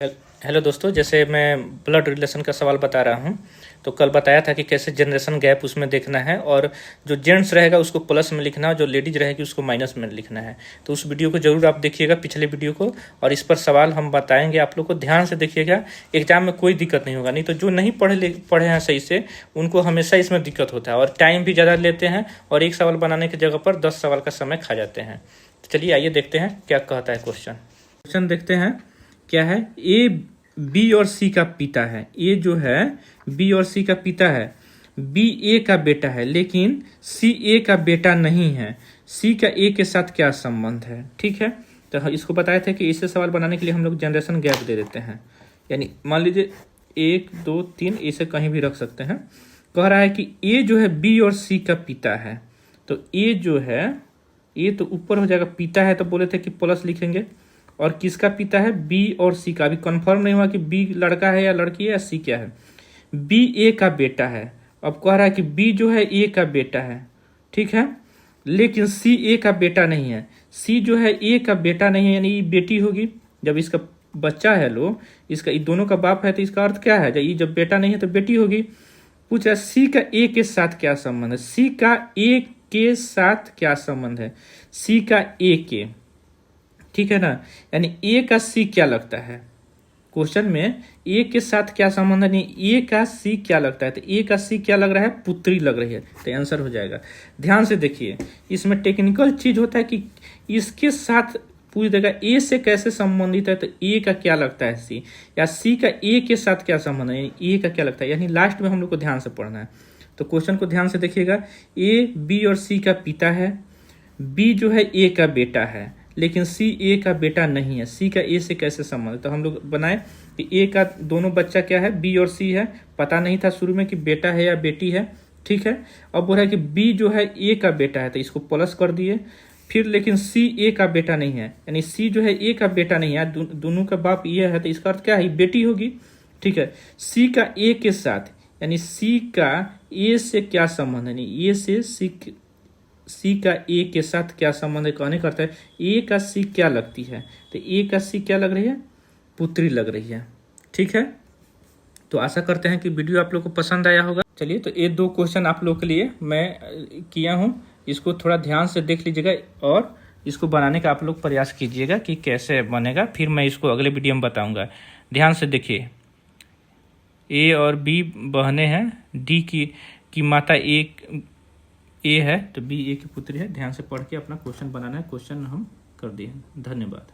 Hello दोस्तों, जैसे मैं ब्लड रिलेशन का सवाल बता रहा हूं, तो कल बताया था कि कैसे जनरेशन गैप उसमें देखना है और जो जेंट्स रहेगा उसको प्लस में लिखना है, जो लेडीज रहेगी उसको माइनस में लिखना है। तो उस वीडियो को जरूर आप देखिएगा, पिछले वीडियो को, और इस पर सवाल हम बताएंगे। आप लोग को ध्यान से देखिएगा, एग्जाम में कोई दिक्कत नहीं होगा। नहीं तो जो नहीं पढ़े हैं सही से, उनको हमेशा इसमें दिक्कत होता है और टाइम भी ज़्यादा लेते हैं और एक सवाल बनाने की जगह पर 10 सवाल का समय खा जाते हैं। तो चलिए आइए देखते हैं क्या कहता है क्वेश्चन देखते हैं क्या है। ए बी और सी का पिता है। ए जो है बी और सी का पिता है। बी ए का बेटा है, लेकिन सी ए का बेटा नहीं है। सी का ए के साथ क्या संबंध है? ठीक है, तो इसको बताए थे कि इसे सवाल बनाने के लिए हम लोग जनरेशन गैप दे देते हैं। यानी मान लीजिए 1 2 3 इसे कहीं भी रख सकते हैं। कह रहा है कि ए जो है बी और सी का पिता है। तो ए जो है, ए तो ऊपर हो जाएगा, पिता है तो बोले थे कि प्लस लिखेंगे। और किसका पिता है? बी और सी का। अभी कंफर्म नहीं हुआ कि बी लड़का है या लड़की है या सी क्या है। बी ए का बेटा है। अब कह रहा है कि बी जो है ए का बेटा है, ठीक है, लेकिन सी ए का बेटा नहीं है। सी जो है ए का बेटा नहीं है, यानी ये बेटी होगी। जब इसका बच्चा है लो, इसका ये दोनों का बाप है, तो इसका अर्थ क्या है? जब ये जब बेटा नहीं है तो बेटी होगी। पूछ रहा है सी का ए के साथ क्या संबंध है। सी का ए के साथ क्या संबंध है? सी का ए के, ठीक है ना, यानी ए का सी क्या लगता है। क्वेश्चन में ए के साथ क्या संबंध है, नहीं ए का सी क्या लगता है। तो ए का सी क्या लग रहा है? पुत्री लग रही है, तो आंसर हो जाएगा। ध्यान से देखिए, इसमें टेक्निकल चीज होता है कि इसके साथ पूछ देगा ए से कैसे संबंधित है, तो ए का क्या लगता है सी, या सी का ए के साथ क्या संबंध है, ए का क्या लगता है। यानी लास्ट में हम लोग को ध्यान से पढ़ना है। तो क्वेश्चन को ध्यान से देखिएगा। ए बी और सी का पिता है। बी जो है ए का बेटा है, लेकिन सी ए का बेटा नहीं है। सी का ए से कैसे संबंध है? तो हम लोग बनाए कि ए का दोनों बच्चा क्या है, बी और सी है। पता नहीं था शुरू में कि बेटा है या बेटी है, ठीक है। अब बोल रहा है कि बी जो है ए का बेटा है, तो इसको प्लस कर दिए। फिर लेकिन सी ए का बेटा नहीं है, यानी सी जो है ए का बेटा नहीं है, दोनों का बाप ये है, तो इसका अर्थ क्या है? बेटी होगी, ठीक है। सी का ए के साथ, यानी सी का ए से क्या संबंध है, नहीं ए से सी का ए के साथ क्या संबंध है कहने करता है ए का सी क्या लगती है। तो ए का सी क्या लग रही है? पुत्री लग रही है, ठीक है। तो आशा करते हैं कि वीडियो आप लोग को पसंद आया होगा। चलिए, तो ये 2 क्वेश्चन आप लोग के लिए मैं किया हूँ, इसको थोड़ा ध्यान से देख लीजिएगा और इसको बनाने का आप लोग प्रयास कीजिएगा कि कैसे बनेगा। फिर मैं इसको अगले वीडियो में बताऊँगा। ध्यान से देखिए, ए और बी बहनें हैं। डी की माता ए है, तो बी ए की पुत्री है। ध्यान से पढ़ के अपना क्वेश्चन बनाना है। क्वेश्चन हम कर दिए। धन्यवाद।